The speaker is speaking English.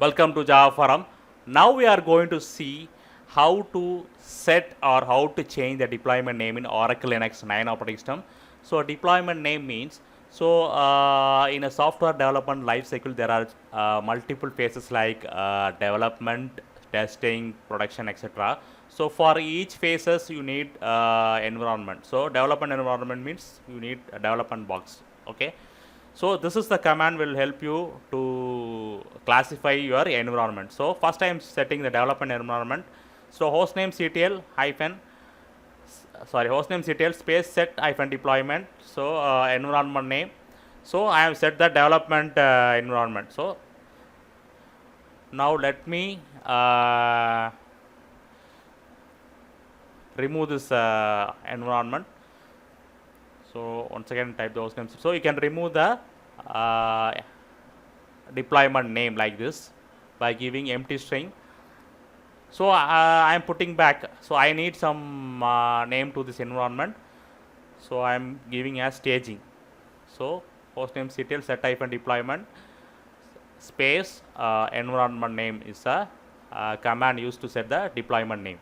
Welcome to Java Forum. Now we are going to see how to set or how to change the deployment name in Oracle Linux 9 operating system. So deployment name means, in a software development lifecycle there are multiple phases like development, testing, production, etc. So for each phases you need environment. So development environment means you need a development box. Okay. So this is the command will help you to classify your environment. So first I am setting the development environment. So hostname ctl hyphen hostname ctl space set hyphen deployment. So environment name. So I have set the development environment. So now let me remove this environment. So once again type the hostname. So you can remove the deployment name like this by giving empty string. So I am putting back. So I need some name to this environment. So I am giving as staging. So hostname ctl set hyphen deployment space environment name is a command used to set the deployment name.